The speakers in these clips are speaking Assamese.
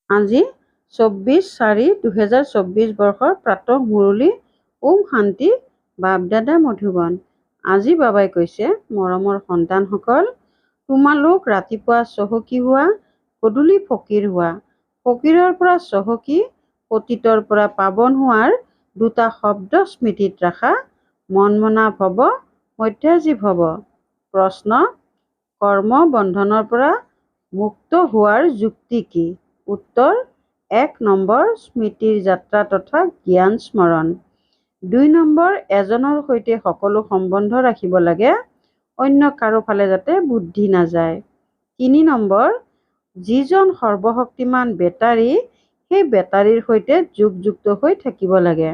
আজি 24/4/2024 বৰ্ষৰ প্ৰাতঃ মুৰলী। ওম শান্তি। বাপ-দাদা মধুবন। আজি বাবাই কৈছে, মৰমৰ সন্তানসকল, তোমালোক ৰাতিপুৱা চহকী হোৱা, গধূলি ফকীৰ হোৱা। ফকীৰৰ পৰা চহকী, পতিতৰ পৰা পাৱন হোৱাৰ দুটা শব্দ স্মৃতিত ৰাখা। মনমনা ভৱ, মধ্যাজীৱ ভৱ। প্ৰশ্ন: কৰ্ম বন্ধনৰ পৰা মুক্ত হোৱাৰ যুক্তি কি? উত্তৰ: 1 নম্বৰ, স্মৃতিৰ যাত্ৰা তথা জ্ঞান স্মৰণ। 2 নম্বৰ, এজনৰ সৈতে সকলো সম্বন্ধ ৰাখিব লাগে, অন্য কাৰো ফালে যাতে বুদ্ধি নাযায়। 3 নম্বৰ, যিজন সৰ্বশক্তিমান বেটাৰী, সেই বেটাৰীৰ সৈতে যোগযুক্ত হৈ থাকিব লাগে।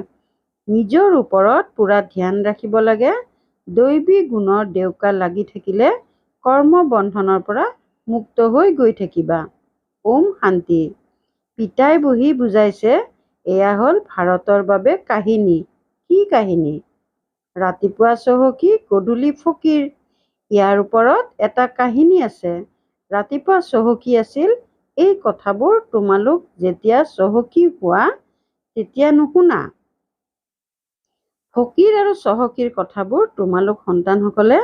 নিজৰ ওপৰত পুৰা ধ্যান ৰাখিব লাগে। দৈবী গুণৰ ডেউকা লাগি থাকিলে কৰ্ম বন্ধনৰ পৰা মুক্ত হৈ গৈ থাকিবা। ওম শান্তি। পিতাই বহি বুজাইছে, এয়া হ'ল ভাৰতৰ বাবে কাহিনী। কি কাহিনী? ৰাতিপুৱা চহকী, গধূলি ফকীৰ। ইয়াৰ ওপৰত এটা কাহিনী আছে। ৰাতিপুৱা চহকী আছিল, এই কথাবোৰ তোমালোক যেতিয়া চহকী হোৱা তেতিয়া নুশুনা। ফকীৰ আৰু চহকীৰ কথাবোৰ তোমালোক সন্তানসকলে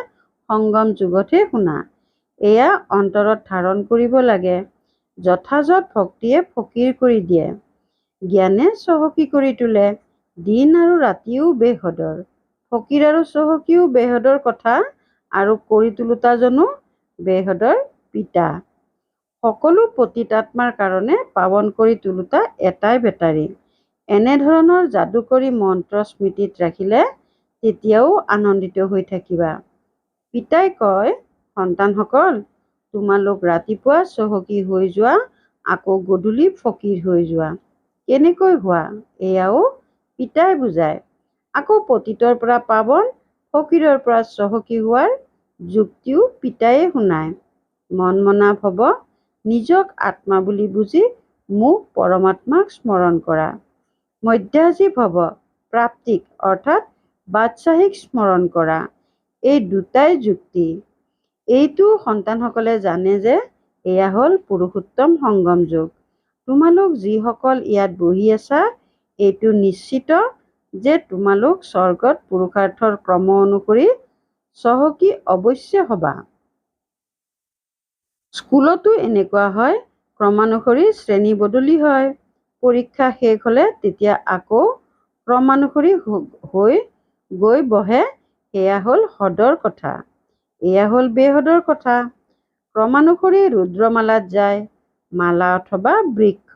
সংগম যুগতহে শুনা। এয়া অন্তৰত ধাৰণ কৰিব লাগে। যথাযথ ভক্তিয়ে ফকীৰ কৰি দিয়ে, জ্ঞানে চহকী কৰি তোলে। দিন আৰু ৰাতিও বেহদৰ। ফকীৰ আৰু চহকীও বেহদৰ কথা আৰু কৰি তোলোতাজনো বেহদৰ পিতা। সকলো পতিতাত্মাৰ কাৰণে পাৱন কৰি তোলোতা এটাই বেটাৰী। এনেধৰণৰ যাদুকৰী মন্ত্ৰ স্মৃতিত ৰাখিলে তেতিয়াও আনন্দিত হৈ থাকিবা। পিতাই কয়, সন্তানসকল, তোমালোক ৰাতিপুৱা চহকী হৈ যোৱা, আকৌ গধূলি ফকীৰ হৈ যোৱা। কেনেকৈ হোৱা, এয়াও পিতাই বুজায়। আকৌ পতিতৰ পৰা পাৱন, ফকীৰৰ পৰা চহকী হোৱাৰ যুক্তিও পিতায়ে শুনায়। মনমনা ভৱ, নিজক আত্মা বুলি বুজি মোক পৰমাত্মাক স্মৰণ কৰা। মধ্যাজী ভৱ, প্ৰাপ্তিক অৰ্থাৎ বাদশ্বাহীক স্মৰণ কৰা। এই দুটাই যুক্তি। এইটো সন্তানসকলে জানে যে এয়া হ'ল পুৰুষোত্তম সংগম যুগ। তোমালোক যিসকল ইয়াত বহি আছা, এইটো নিশ্চিত যে তোমালোক স্বৰ্গত পুৰুষাৰ্থৰ ক্ৰম অনুসৰি চহকী অৱশ্যে হবা। স্কুলতো এনেকুৱা হয়, ক্ৰমানুসৰি শ্ৰেণী বদলি হয়। পৰীক্ষা শেষ হলে তেতিয়া আকৌ ক্ৰমানুসৰি হৈ গৈ বহে। সেয়া হ'ল হদৰ কথা। এয়া হ'ল বেহদৰ কথা। ক্ৰমানুসৰি ৰুদ্ৰমালাত যায়, মালা অথবা বৃক্ষ।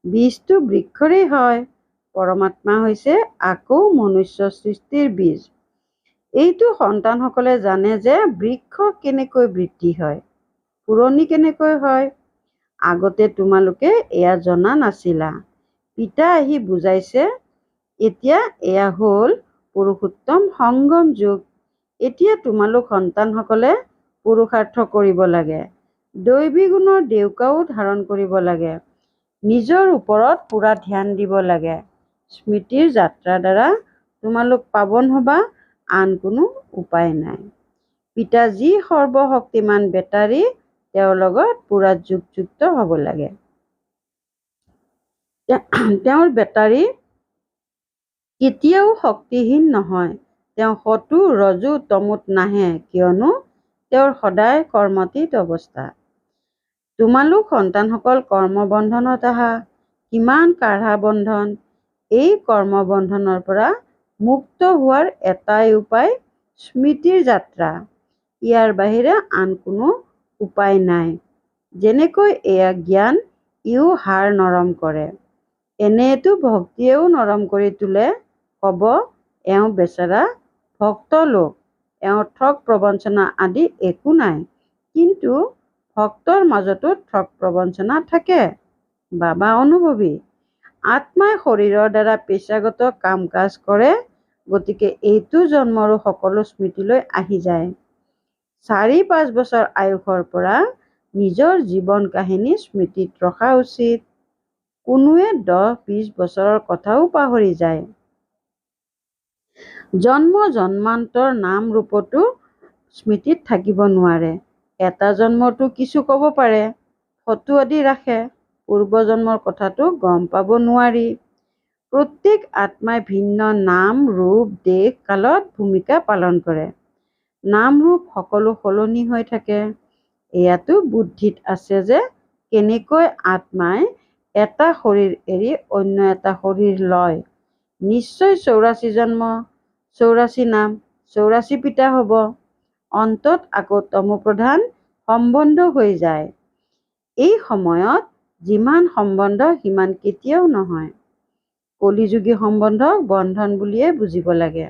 বীজটো বৃক্ষৰেই হয়। পৰমাত্মা হৈছে আকৌ মনুষ্য সৃষ্টিৰ বীজ। এইটো সন্তানসকলে জানে যে বৃক্ষ কেনেকৈ বৃদ্ধি হয়, পুৰণি কেনেকৈ হয়। আগতে তোমালোকে এয়া জনা নাছিলা। পিতা আহি বুজাইছে। এতিয়া এয়া হ'ল পুৰুষোত্তম সংগম যুগ। এতিয়া তোমালোক সন্তানসকলে পুৰুষাৰ্থ কৰিব লাগে। দৈবী গুণৰ ডেউকাও ধাৰণ কৰিব লাগে। নিজৰ ওপৰত পুৰা ধ্যান দিব লাগে। স্মৃতিৰ যাত্ৰাৰ দ্বাৰা তোমালোক পাৱন হবা, আন কোনো উপায় নাই। পিতা যি সৰ্বশক্তিমান বেটাৰী, তেওঁৰ লগত পুৰা যোগযুক্ত হ'ব লাগে। তেওঁৰ বেটাৰী কেতিয়াও শক্তিহীন নহয়। তেওঁ সতো ৰজো তমোত নাহে, কিয়নো তেওঁৰ সদায় কৰ্মাতীত অৱস্থা। তোমালোক সন্তানসকল কৰ্মবন্ধনত আহা। কিমান কাঢ়া বন্ধন। এই কৰ্মবন্ধনৰ পৰা মুক্ত হোৱাৰ এটাই উপায়, স্মৃতিৰ যাত্ৰা। ইয়াৰ বাহিৰে আন কোনো উপায় নাই। যেনেকৈ এয়া জ্ঞান, ইও হাড় নৰম কৰে। এনেয়েতো ভক্তিয়েও নৰম কৰি তোলে। কব, এওঁ বেচেৰা ভক্ত লোক, এওঁৰ ঠগ প্ৰবঞ্চনা আদি একো নাই। কিন্তু ভক্তৰ মাজতো ঠগ প্ৰবঞ্চনা থাকে। বাবা অনুভৱী। আত্মাই শৰীৰৰ দ্বাৰা পেশাগত কাম কাজ কৰে, গতিকে এইটো জন্মৰো সকলো স্মৃতিলৈ আহি যায়। 4-5 বছৰ আয়ুসৰ পৰা নিজৰ জীৱন কাহিনী স্মৃতিত ৰখা উচিত। কোনোৱে 10-20 বছৰৰ কথাও পাহৰি যায়। জন্ম জন্মান্তৰ নাম ৰূপতো স্মৃতিত থাকিব নোৱাৰে। এটা জন্মতো কিছু কব পাৰে, ফটো আদি ৰাখে, পূৰ্বজন্মৰ কথাটো গম পাব নোৱাৰি। প্ৰত্যেক আত্মাই ভিন্ন নাম, ৰূপ, দেশ, কালত ভূমিকা পালন কৰে। নাম ৰূপ সকলো সলনি হৈ থাকে। এয়াতো বুদ্ধিত আছে যে কেনেকৈ আত্মাই এটা শৰীৰ এৰি অন্য এটা শৰীৰ লয়। নিশ্চয় 84 জন্ম, 84 নাম, 84 পিতা হ'ব। অন্তত আকৌ তমোপ্ৰধান সম্বন্ধ হৈ যায়। এই সময়ত যিমান সম্বন্ধ সিমান কেতিয়াও নহয়। কলিযুগী সম্বন্ধক বন্ধন বুলিয়ে বুজিব লাগে।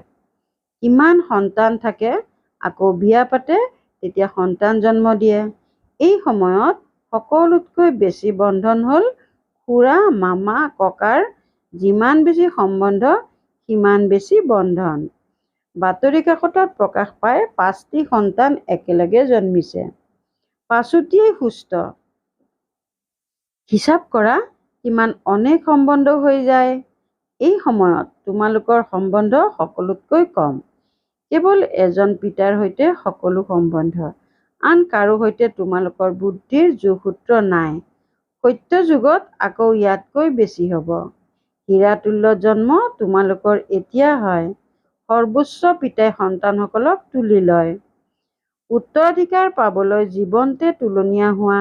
কিমান সন্তান থাকে, আকৌ বিয়া পাতে, তেতিয়া সন্তান জন্ম দিয়ে। এই সময়ত সকলোতকৈ বেছি বন্ধন হ'ল খুৰা, মামা, ককাৰ। যিমান বেছি সম্বন্ধ সিমান বেছি বন্ধন। বাতৰি কাকতত প্ৰকাশ পায় 5টি সন্তান একেলগে জন্মিছে, 5টিয়েই সুস্থ। হিচাপ কৰা কিমান অনেক সম্বন্ধ হৈ যায়। এই সময়ত তোমালোকৰ সম্বন্ধ সকলোতকৈ কম। কেৱল এজন পিতাৰ সৈতে সকলো সম্বন্ধ। আন কাৰো সৈতে তোমালোকৰ বুদ্ধিৰ যোগসূত্ৰ নাই। সত্য যুগত আকৌ ইয়াতকৈ বেছি হ'ব। হীৰাতুল্য জন্ম তোমালোকৰ এতিয়া হয়। সৰ্বোচ্চ পিতাই সন্তানসকলক তুলি লয়। উত্তৰাধিকাৰ পাবলৈ জীৱনতে তুলনীয়া হোৱা,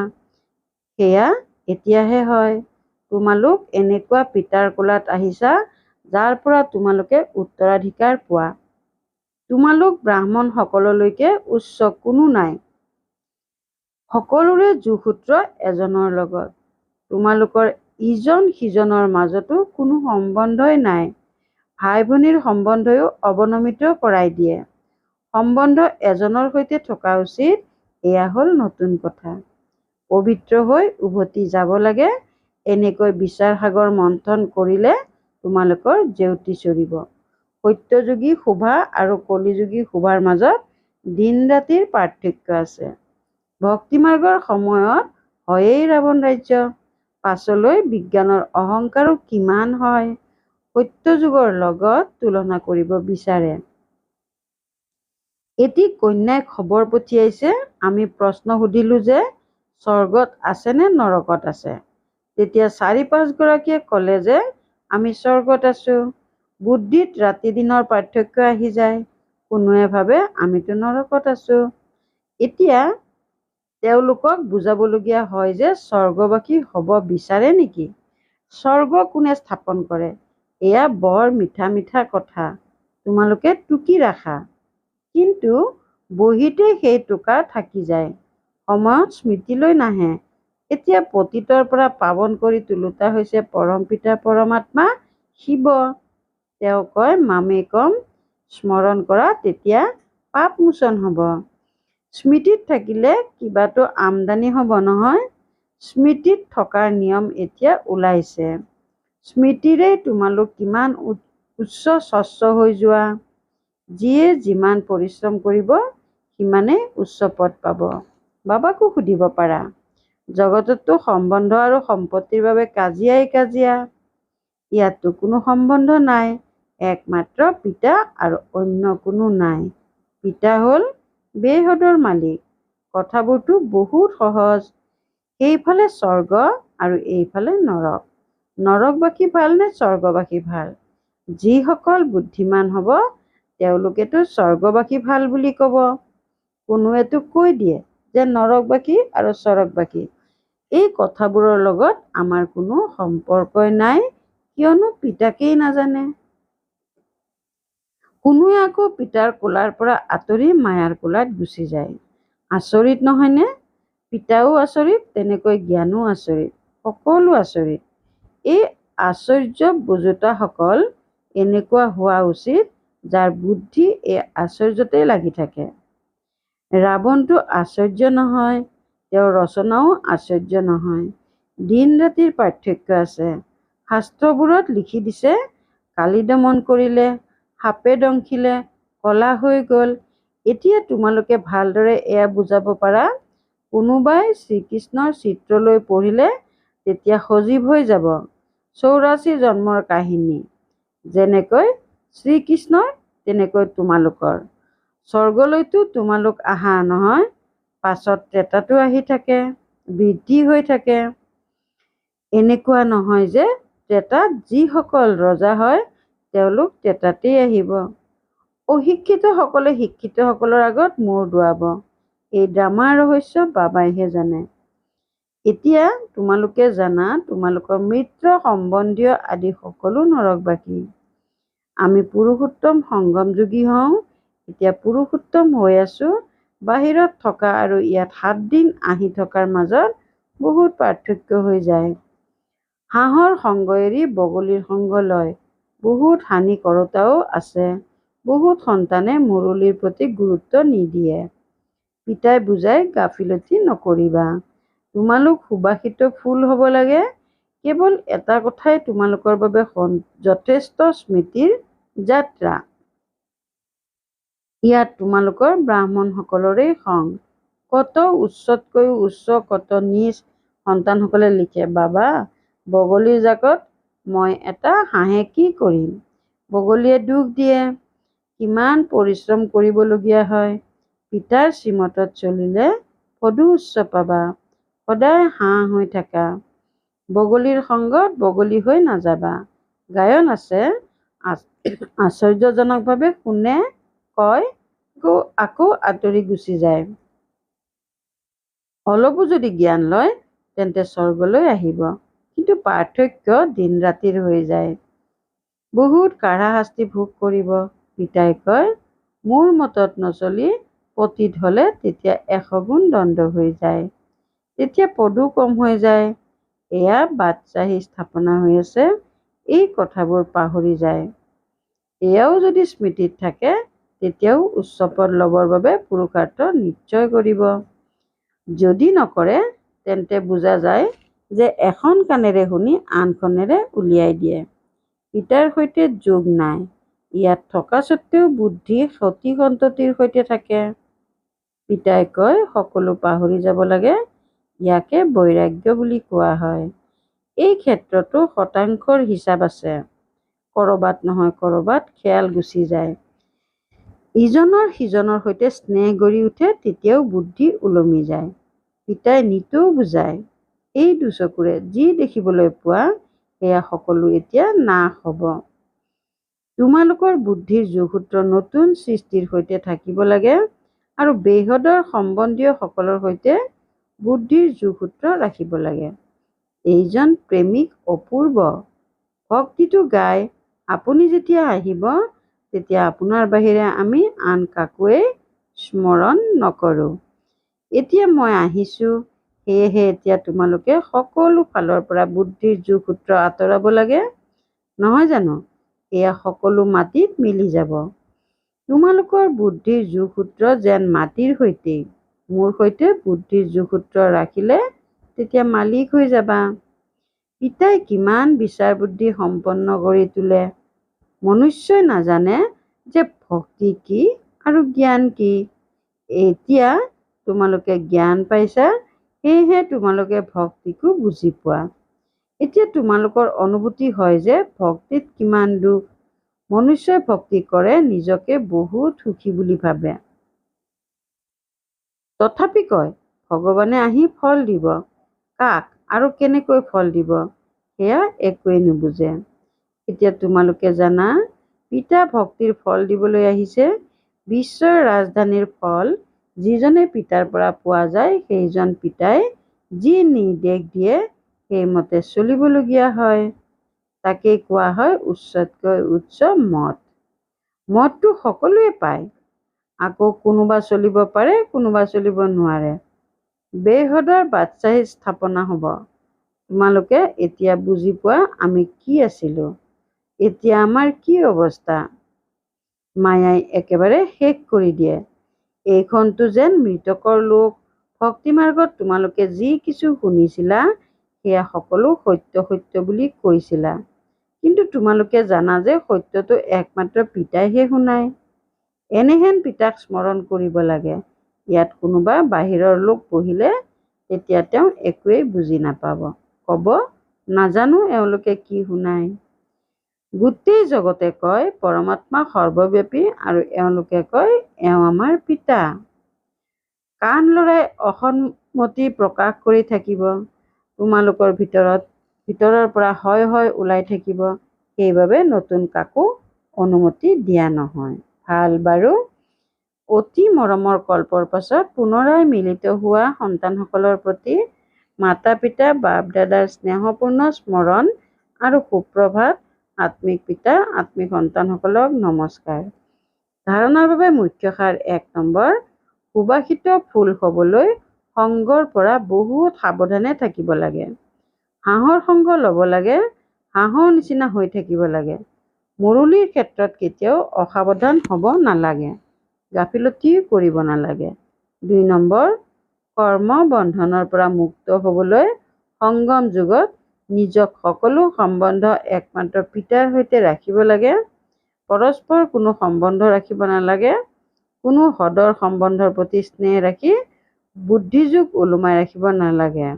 সেয়া এতিয়াহে হয়। তোমালোক এনেকুৱা পিতাৰ কোলাত আহিছা যাৰ পৰা তোমালোকে উত্তৰাধিকাৰ পোৱা। তোমালোক ব্ৰাহ্মণ সকললৈকে উচ্চ কোনো নাই। সকলোৰে যোগসূত্ৰ এজনৰ লগত। তোমালোকৰ ইজন সিজনৰ মাজতো কোনো সম্বন্ধই নাই। ভাই ভনীৰ সম্বন্ধও অৱনমিত কৰাই দিয়ে। সম্বন্ধ এজনৰ সৈতে থকা উচিত, এয়া হ'ল নতুন কথা। পবিত্ৰ হৈ উভতি যাব লাগে। এনেকৈ বিচাৰ সাগৰ মন্থন কৰিলে তোমালোকৰ জেউতি চৰিব। সত্যযুগী শোভা আৰু কলিযুগী শোভাৰ মাজত দিন ৰাতিৰ পাৰ্থক্য আছে। ভক্তিমাৰ্গৰ সময়ত হয়েই ৰাৱণ ৰাজ্য। পাছলৈ বিজ্ঞানৰ অহংকাৰো কিমান হয়, সত্যযুগৰ লগত তুলনা কৰিব বিচাৰে। এটি কন্যাই খবৰ পঠিয়াইছে। আমি প্ৰশ্ন সুধিলো যে স্বৰ্গত আছে নে নৰকত আছে। তেতিয়া 4-5 গৰাকীয়ে ক'লে যে আমি স্বৰ্গত আছো। বুদ্ধিত ৰাতি দিনৰ পাৰ্থক্য আহি যায়। কোনোৱে ভাবে আমিতো নৰকত আছো। এতিয়া তেওঁলোকক বুজাবলগীয়া হয় যে স্বৰ্গবাসী হ'ব বিচাৰে নেকি? স্বৰ্গ কোনে স্থাপন কৰে? এয়া বৰ মিঠা মিঠা কথা, তোমালোকে টুকি ৰাখা। কিন্তু বহীতে সেই টোকা থাকি যায়, সময়ত স্মৃতিলৈ নাহে। এতিয়া পতিতৰ পৰা পাৱন কৰি তোলোতা হৈছে পৰম পিতা পৰমাত্মা শিৱ। তেওঁ কয় মামেকম স্মৰণ কৰা, তেতিয়া পাপমোচন হ'ব। স্মৃতিত থাকিলে কিবাটো আমদানি হ'ব নহয়। স্মৃতিত থকাৰ নিয়ম এতিয়া ওলাইছে। স্মৃতিৰেই তোমালোক কিমান উচ্চ স্বচ্ছ হৈ যোৱা। যিয়ে যিমান পৰিশ্ৰম কৰিব সিমানেই উচ্চ পদ পাব। বাবাকো সুধিব পাৰা। জগততো সম্বন্ধ আৰু সম্পত্তিৰ বাবে কাজিয়াই কাজিয়া। ইয়াততো কোনো সম্বন্ধ নাই, একমাত্ৰ পিতা আৰু অন্য কোনো নাই। পিতা হ'ল বেহদৰ মালিক। কথাবোৰতো বহুত সহজ। সেইফালে স্বৰ্গ আৰু এইফালে নৰক। নৰকবাসী ভাল নে স্বৰ্গবাসী ভাল? যিসকল বুদ্ধিমান হ'ব তেওঁলোকেতো স্বৰ্গবাসী ভাল বুলি ক'ব। কোনোৱেতো কৈ দিয়ে যে নৰকবাসী আৰু স্বৰ্গবাসী। এই কথাবোৰৰ লগত আমাৰ কোনো সম্পৰ্কই নাই, কিয়নো পিতাকেই নাজানে। কোনোৱে আকৌ পিতাৰ কোলাৰ পৰা আঁতৰি মায়াৰ কোলাত গুচি যায়। আচৰিত নহয়নে? পিতাও আচৰিত, তেনেকৈ জ্ঞানো আচৰিত, সকলো আচৰিত। এই আশ্চৰ্য বুজোতাসকল এনেকুৱা হোৱা উচিত যাৰ বুদ্ধি এই আশ্চৰ্যতেই লাগি থাকে। ৰাৱণটো আশ্চৰ্য নহয়, তেওঁৰ ৰচনাও আশ্চৰ্য নহয়। দিন ৰাতিৰ পাৰ্থক্য আছে। শাস্ত্ৰবোৰত লিখি দিছে কালি দমন কৰিলে, সাপে দংশিলে, কলা হৈ গ'ল। এতিয়া তোমালোকে ভালদৰে এয়া বুজাব পাৰা। কোনোবাই শ্ৰীকৃষ্ণৰ চিত্ৰলৈ পঢ়িলে তেতিয়া সজীৱ হৈ যাব 84 জন্মৰ কাহিনী। যেনেকৈ শ্ৰীকৃষ্ণৰ তেনেকৈ তোমালোকৰ। স্বৰ্গলৈতো তোমালোক আহা নহয়, পাছত ত্ৰেতাটো আহি থাকে, বৃদ্ধি হৈ থাকে। এনেকুৱা নহয় যে ত্ৰেতাত যিসকল ৰজা হয় তেওঁলোক ত্ৰেতাতেই আহিব। অশিক্ষিতসকলে শিক্ষিতসকলৰ আগত মূৰ দোৱাব। এই ড্ৰামাৰ ৰহস্য বাবাইহে জানে। এতিয়া তোমালোকে জানা তোমালোকৰ মিত্ৰ সম্বন্ধীয় আদি সকলো নৰকবাসী। আমি পুৰুষোত্তম সংগমযোগী হওঁ। এতিয়া পুৰুষোত্তম হৈ আছো। বাহিৰত থকা আৰু ইয়াত 7 দিন আহি থকাৰ মাজত বহুত পাৰ্থক্য হৈ যায়। হাঁহৰ সংগ এৰি বগলীৰ সংগ লয়। বহুত হানিকৰতাও আছে। বহুত সন্তানে মুৰলীৰ প্ৰতি গুৰুত্ব নিদিয়ে। পিতাই বুজাই গাফিলতি নকৰিবা। তোমালোক সুবাসিত ফুল হ'ব লাগে। কেৱল এটা কথাই তোমালোকৰ বাবে যথেষ্ট স্মৃতিৰ যাত্ৰা। ইয়াত তোমালোকৰ ব্ৰাহ্মণসকলৰেই খং। কত উচ্চতকৈও উচ্চ, কত নীচ সন্তানসকলে লিখে, বাবা, বগলীৰ জাকত মই এটা হাঁহে কি কৰিম? বগলীয়ে দুখ দিয়ে। কিমান পৰিশ্ৰম কৰিবলগীয়া হয়। পিতাৰ শ্ৰীমতত চলিলে সদু উচ্চ পাবা। সদায় হাঁহ হৈ থাকা। বগলীৰ সংগত বগলী হৈ নাযাবা। গায়ন আছে, আশ্চৰ্যজনকভাৱে শুনে, কয়, আকৌ আঁতৰি গুচি যায়। অলপো যদি জ্ঞান লয় তেন্তে স্বৰ্গলৈ আহিব। কিন্তু পাৰ্থক্য দিন ৰাতিৰ হৈ যায়। বহুত কাঢ়া শাস্তি ভোগ কৰিব। পিতাই কয়, মোৰ মতত নচলি পতিত হলে তেতিয়া 100 গুণ দণ্ড হৈ যায়। তেতিয়া পদো কম হৈ যায়। এয়া বাদশ্বাহী স্থাপনা হৈ আছে। এই কথাবোৰ পাহৰি যায়। এয়াও যদি স্মৃতিত থাকে তেতিয়াও উচ্চ পদ ল'বৰ বাবে পুৰুষাৰ্থ নিশ্চয় কৰিব। যদি নকৰে তেন্তে বুজা যায় যে এখন কাণেৰে শুনি আনখনেৰে উলিয়াই দিয়ে। পিতাৰ সৈতে যোগ নাই। ইয়াত থকা স্বত্বেও বুদ্ধি সতি সন্ততিৰ সৈতে থাকে। পিতাই কয়, সকলো পাহৰি যাব লাগে। ইয়াকে বৈৰাগ্য বুলি কোৱা হয়। এই ক্ষেত্ৰতো শতাংশৰ হিচাপ আছে। কৰবাত নহয় কৰবাত খেয়াল গুচি যায়। ইজনৰ সিজনৰ সৈতে স্নেহ গঢ়ি উঠে, তেতিয়াও বুদ্ধি ওলমি যায়। পিতাই নিতৌ বুজায়, এই দুচকুৰে যি দেখিবলৈ পোৱা সেয়া সকলো এতিয়া নাশ হ'ব। তোমালোকৰ বুদ্ধিৰ যোগসূত্ৰ নতুন সৃষ্টিৰ সৈতে থাকিব লাগে আৰু বেহদৰ সম্বন্ধীয় সকলৰ সৈতে বুদ্ধিৰ যোগসূত্ৰ ৰাখিব লাগে। এইজন প্ৰেমিক অপূৰ্ব। ভক্তিটো গাই আপুনি যেতিয়া আহিব তেতিয়া আপোনাৰ বাহিৰে আমি আন কাকোৱেই স্মৰণ নকৰোঁ। এতিয়া মই আহিছোঁ, সেয়েহে এতিয়া তোমালোকে সকলো ফালৰ পৰা বুদ্ধিৰ যোগসূত্ৰ আঁতৰাব লাগে, নহয় জানো? এয়া সকলো মাটিত মিলি যাব। তোমালোকৰ বুদ্ধিৰ যোগসূত্ৰ যেন মাটিৰ সৈতেই। মোৰ সৈতে বুদ্ধিৰ যোগসূত্ৰ ৰাখিলে তেতিয়া মালিক হৈ যাবা। পিতাই কিমান বিচাৰ বুদ্ধি সম্পন্ন কৰি তোলে। মনুষ্যই নাজানে যে ভক্তি কি আৰু জ্ঞান কি। এতিয়া তোমালোকে জ্ঞান পাইছা, সেয়েহে তোমালোকে ভক্তিকো বুজি পোৱা। এতিয়া তোমালোকৰ অনুভূতি হয় যে ভক্তিত কিমান দুখ। মনুষ্যই ভক্তি কৰে, নিজকে বহুত সুখী বুলি ভাবে। তথাপি কয়, ভগৱানে আহি ফল দিব। কাক আৰু কেনেকৈ ফল দিব সেয়া একোৱেই নুবুজে। এতিয়া তোমালোকে জানা, পিতা ভক্তিৰ ফল দিবলৈ আহিছে। বিশ্বৰ ৰাজধানীৰ ফল যিজনে পিতাৰ পৰা পোৱা যায়, সেইজন পিতাই যি নিৰ্দেশ দিয়ে সেইমতে চলিবলগীয়া হয়। তাকেই কোৱা হয় উচ্চতকৈ উচ্চ মত। মতটো সকলোৱে পায়। আকৌ কোনোবা চলিব পাৰে, কোনোবা চলিব নোৱাৰে। বেহদৰ বাদশ্বাহী স্থাপনা হ'ব। তোমালোকে এতিয়া বুজি পোৱা আমি কি আছিলোঁ। এতিয়া আমাৰ কি অৱস্থা। মায়াই একেবাৰে শেষ কৰি দিয়ে। এইখনতো যেন মৃতকৰ লোক। ভক্তিমাৰ্গত তোমালোকে যি কিছু শুনিছিলা সেয়া সকলো সত্য সত্য বুলি কৈছিলা। কিন্তু তোমালোকে জানা যে সত্যটো একমাত্ৰ পিতাইহে শুনায়। এনেহেন পিতাক স্মৰণ কৰিব লাগে। ইয়াত কোনোবা বাহিৰৰ লোক বহিলে তেতিয়া তেওঁ একোৱেই বুজি নাপাব। কব, নাজানো এওঁলোকে কি শুনায়। গোটেই জগতে কয় পৰমাত্মা সৰ্বব্যাপী আৰু এওঁলোকে কয় এওঁ আমাৰ পিতা। কাণ লৰাই অসন্মতি প্ৰকাশ কৰি থাকিব। তোমালোকৰ ভিতৰত ভিতৰৰ পৰা হয় হয় ওলাই থাকিব। সেইবাবে নতুন কাকো অনুমতি দিয়া নহয়। ভাল বাৰু। অতি মৰমৰ কল্পৰ পাছত পুনৰাই মিলিত হোৱা সন্তানসকলৰ প্ৰতি মাতা পিতা বাপ দাদাৰ স্নেহপূৰ্ণ স্মৰণ আৰু সুপ্ৰভাত। আত্মিক পিতা আত্মিক সন্তানসকলক নমস্কাৰ। ধাৰণাৰ বাবে মুখ্য সাৰ ১ নম্বৰ, সুবাসিত ফুল হ'বলৈ সংগৰ পৰা বহুত সাৱধানে থাকিব লাগে। হাঁহৰ সংগ ল'ব লাগে, হাঁহৰ নিচিনা হৈ থাকিব লাগে। মুৰলীৰ ক্ষেত্ৰত কেতিয়াও অসাৱধান হ'ব নালাগে, গাফিলতি কৰিব নালাগে। ২ নম্বৰ, কৰ্ম বন্ধনৰ পৰা মুক্ত হ'বলৈ সংগম যুগত নিজক সকলো সম্বন্ধ একমাত্ৰ পিতাৰ সৈতে ৰাখিব লাগে। পৰস্পৰ কোনো সম্বন্ধ ৰাখিব নালাগে। কোনো সদৰ সম্বন্ধৰ প্ৰতি স্নেহ ৰাখি বুদ্ধিযোগ ওলোমাই ৰাখিব নালাগে।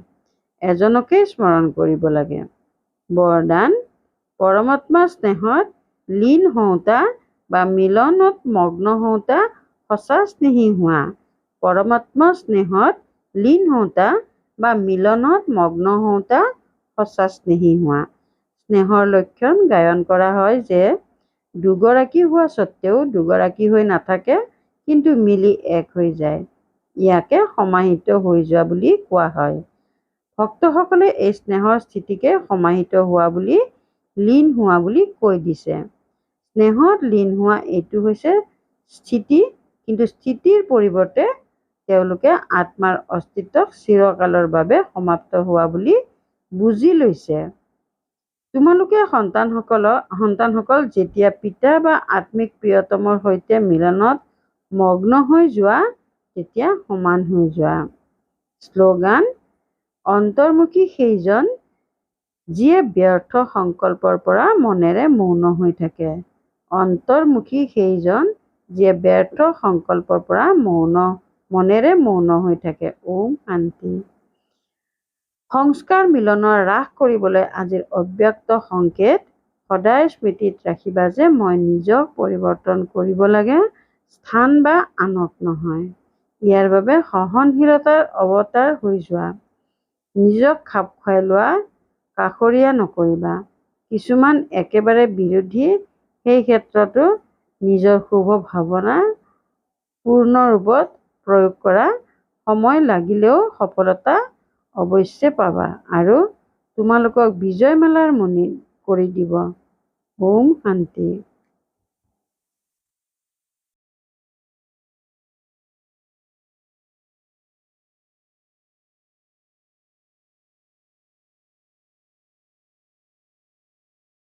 এজনকেই স্মৰণ কৰিব লাগে। বৰদান, পৰমাত্মা স্নেহত লীন হওঁতা বা মিলনত মগ্ন হওঁতা সঁচা স্নেহী হোৱা। পৰমাত্মা স্নেহত লীন হওঁতা বা মিলনত মগ্ন হওঁতা সঁচা স্নেহী হোৱা। স্নেহৰ লক্ষণ গায়ন কৰা হয় যে দুগৰাকী হোৱা স্বত্তেও দুগৰাকী হৈ নাথাকে, কিন্তু মিলি এক হৈ যায়। ইয়াকে সমাহিত হৈ যোৱা বুলি কোৱা হয়। ভক্তসকলে এই স্নেহৰ স্থিতিকে সমাহিত হোৱা বুলি, লীন হোৱা বুলি কৈ দিছে। স্নেহত লীন হোৱা এইটো হৈছে স্থিতি, কিন্তু স্থিতিৰ পৰিৱৰ্তে তেওঁলোকে আত্মাৰ অস্তিত্বক চিৰকালৰ বাবে সমাপ্ত হোৱা বুলি বুজি লৈছে। তোমালোকে সন্তানসকল যেতিয়া পিতা বা আত্মিক প্ৰিয়তমৰ সৈতে মিলনত মগ্ন হৈ যোৱা, তেতিয়া সমান হৈ যোৱা। শ্লোগান, অন্তৰ্মুখী সেইজন যিয়ে ব্যৰ্থ সংকল্পৰ পৰা মনেৰে মৌন হৈ থাকে। অন্তৰ্মুখী সেইজন যিয়ে ব্যৰ্থ সংকল্পৰ পৰা মনেৰে মৌন হৈ থাকে। ওম শান্তি। সংস্কাৰ মিলনৰ হ্ৰাস কৰিবলৈ আজিৰ অব্যক্ত সংকেত। সদায় স্মৃতিত ৰাখিবা যে মই নিজক পৰিৱৰ্তন কৰিব লাগে, স্থান বা আনক নহয়। ইয়াৰ বাবে সহনশীলতাৰ অৱতাৰ হৈ যোৱা। নিজক খাপ খুৱাই লোৱা, কাষৰীয়া নকৰিবা। কিছুমান একেবাৰে বিৰোধী, সেই ক্ষেত্ৰতো নিজৰ শুভ ভাৱনা পূৰ্ণ ৰূপত প্ৰয়োগ কৰা। সময় লাগিলেও সফলতা অৱশ্যে পাবা আৰু তোমালোকক বিজয়মালাৰ মণি কৰি দিব। ওম শান্তি।